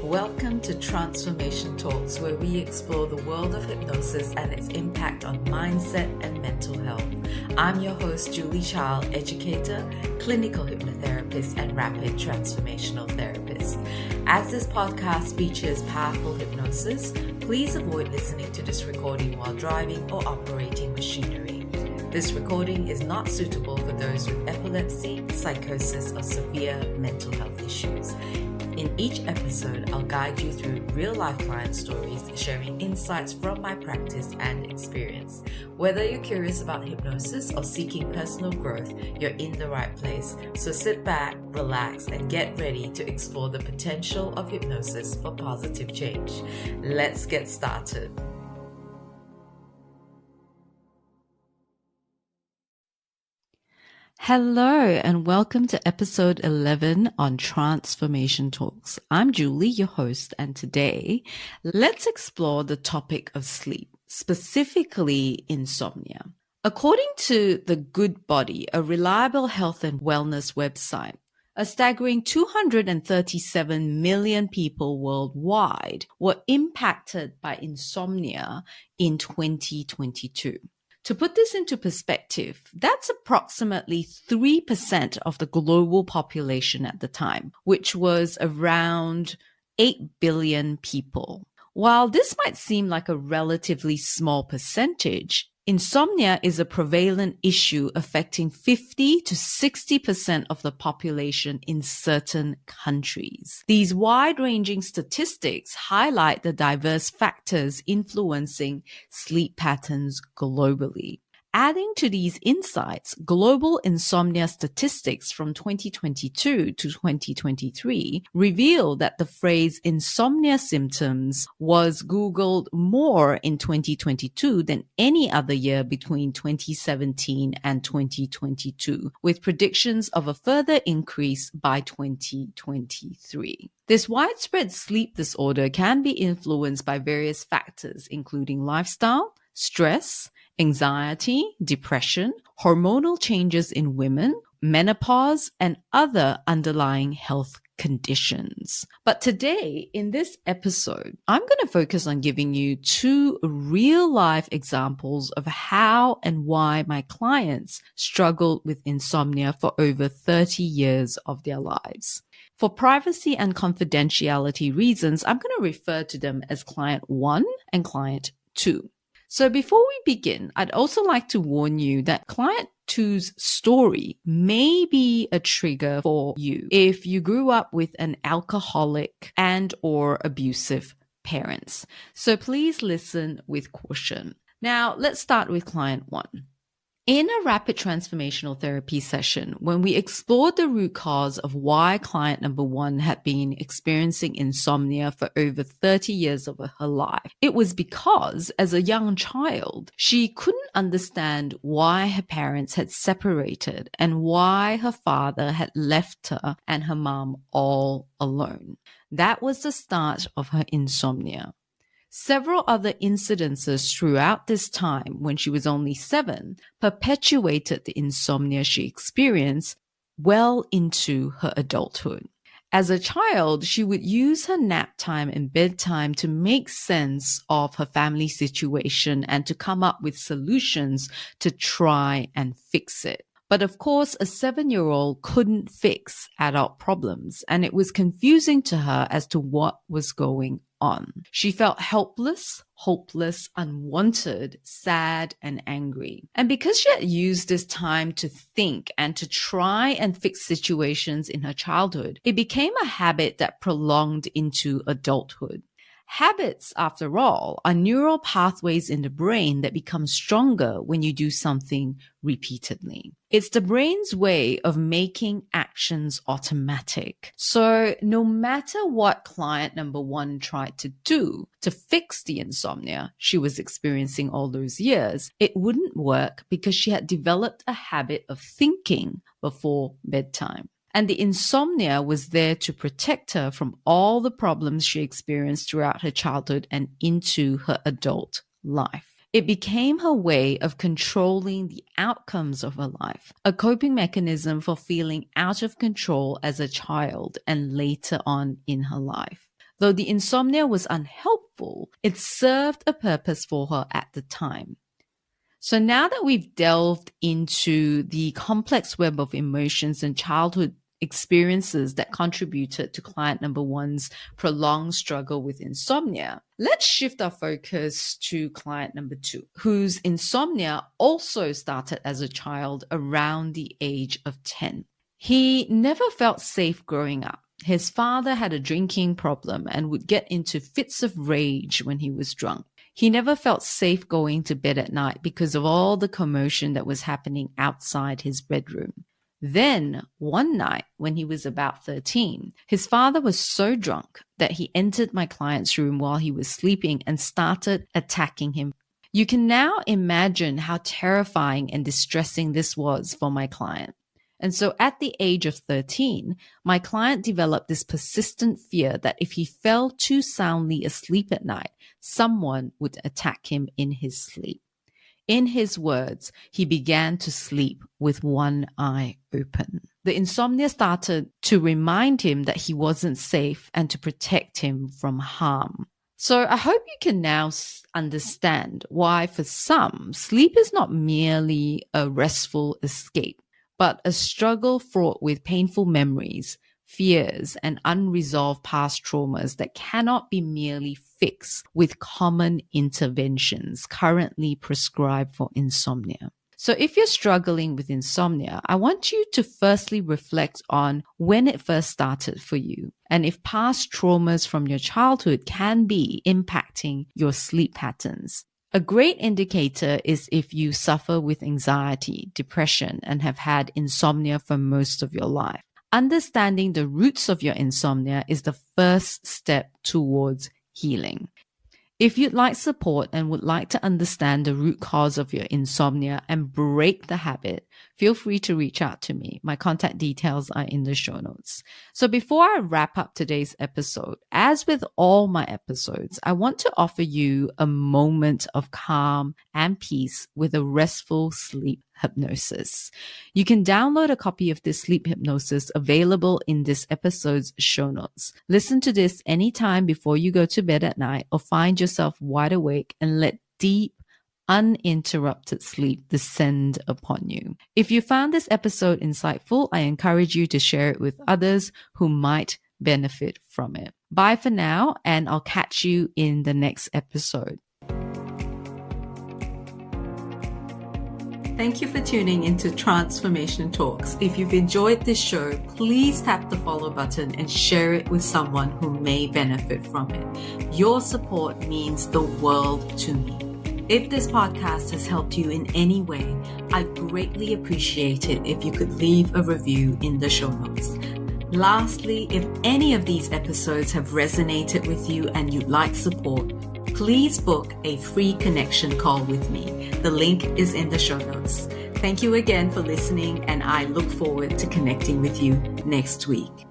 Welcome to Tranceformation Talks, where we explore the world of hypnosis and its impact on mindset and mental health. I'm your host, Julie Chal, educator, clinical hypnotherapist, and rapid transformational therapist. As this podcast features powerful hypnosis, please avoid listening to this recording while driving or operating machinery. This recording is not suitable for those with epilepsy, psychosis, or severe mental health issues. In each episode, I'll guide you through real-life client stories, sharing insights from my practice and experience. Whether you're curious about hypnosis or seeking personal growth, you're in the right place. So sit back, relax, and get ready to explore the potential of hypnosis for positive change. Let's get started. Hello and welcome to episode 11 on Tranceformation Talks. I'm Julie, your host, and today let's explore the topic of sleep, specifically insomnia. According to The Good Body, a reliable health and wellness website, a staggering 237 million people worldwide were impacted by insomnia in 2022. To put this into perspective, that's approximately 3% of the global population at the time, which was around 8 billion people. While this might seem like a relatively small percentage, insomnia is a prevalent issue affecting 50 to 60% of the population in certain countries. These wide-ranging statistics highlight the diverse factors influencing sleep patterns globally. Adding to these insights, global insomnia statistics from 2022 to 2023 reveal that the phrase insomnia symptoms was Googled more in 2022 than any other year between 2017 and 2022, with predictions of a further increase by 2023. This widespread sleep disorder can be influenced by various factors, including lifestyle, stress, anxiety, depression, hormonal changes in women, menopause, and other underlying health conditions. But today, in this episode, I'm going to focus on giving you two real-life examples of how and why my clients struggled with insomnia for over 30 years of their lives. For privacy and confidentiality reasons, I'm going to refer to them as Client 1 and Client 2. So before we begin, I'd also like to warn you that Client 2's story may be a trigger for you if you grew up with an alcoholic and or abusive parents. So please listen with caution. Now, let's start with Client 1. In a rapid transformational therapy session, when we explored the root cause of why client number 1 had been experiencing insomnia for over 30 years of her life, it was because as a young child, she couldn't understand why her parents had separated and why her father had left her and her mom all alone. That was the start of her insomnia. Several other incidences throughout this time, when she was only 7, perpetuated the insomnia she experienced well into her adulthood. As a child, she would use her nap time and bedtime to make sense of her family situation and to come up with solutions to try and fix it. But of course, a 7-year-old couldn't fix adult problems, and it was confusing to her as to what was going on. She felt helpless, hopeless, unwanted, sad, and angry. And because she had used this time to think and to try and fix situations in her childhood, it became a habit that prolonged into adulthood. Habits, after all, are neural pathways in the brain that become stronger when you do something repeatedly. It's the brain's way of making actions automatic. So no matter what client number 1 tried to do to fix the insomnia she was experiencing all those years, it wouldn't work because she had developed a habit of thinking before bedtime. And the insomnia was there to protect her from all the problems she experienced throughout her childhood and into her adult life. It became her way of controlling the outcomes of her life, a coping mechanism for feeling out of control as a child and later on in her life. Though the insomnia was unhelpful, it served a purpose for her at the time. So now that we've delved into the complex web of emotions and childhood experiences that contributed to client number one's prolonged struggle with insomnia, let's shift our focus to client number two, whose insomnia also started as a child around the age of 10. He never felt safe growing up. His father had a drinking problem and would get into fits of rage when he was drunk. He never felt safe going to bed at night because of all the commotion that was happening outside his bedroom. Then, one night when he was about 13, his father was so drunk that he entered my client's room while he was sleeping and started attacking him. You can now imagine how terrifying and distressing this was for my client. And so at the age of 13, my client developed this persistent fear that if he fell too soundly asleep at night, someone would attack him in his sleep. In his words, he began to sleep with one eye open. The insomnia started to remind him that he wasn't safe and to protect him from harm. So I hope you can now understand why for some, sleep is not merely a restful escape, but a struggle fraught with painful memories, fears, and unresolved past traumas that cannot be merely fixed with common interventions currently prescribed for insomnia. So if you're struggling with insomnia, I want you to firstly reflect on when it first started for you and if past traumas from your childhood can be impacting your sleep patterns. A great indicator is if you suffer with anxiety, depression, and have had insomnia for most of your life. Understanding the roots of your insomnia is the first step towards healing. If you'd like support and would like to understand the root cause of your insomnia and break the habit, feel free to reach out to me. My contact details are in the show notes. So before I wrap up today's episode, as with all my episodes, I want to offer you a moment of calm and peace with a restful sleep hypnosis. You can download a copy of this sleep hypnosis available in this episode's show notes. Listen to this anytime before you go to bed at night or find yourself wide awake and let deep, uninterrupted sleep descend upon you. If you found this episode insightful, I encourage you to share it with others who might benefit from it. Bye for now, and I'll catch you in the next episode. Thank you for tuning into Transformation Talks. If you've enjoyed this show, please tap the follow button and share it with someone who may benefit from it. Your support means the world to me. If this podcast has helped you in any way, I'd greatly appreciate it if you could leave a review in the show notes. Lastly, if any of these episodes have resonated with you and you'd like support, please book a free connection call with me. The link is in the show notes. Thank you again for listening, and I look forward to connecting with you next week.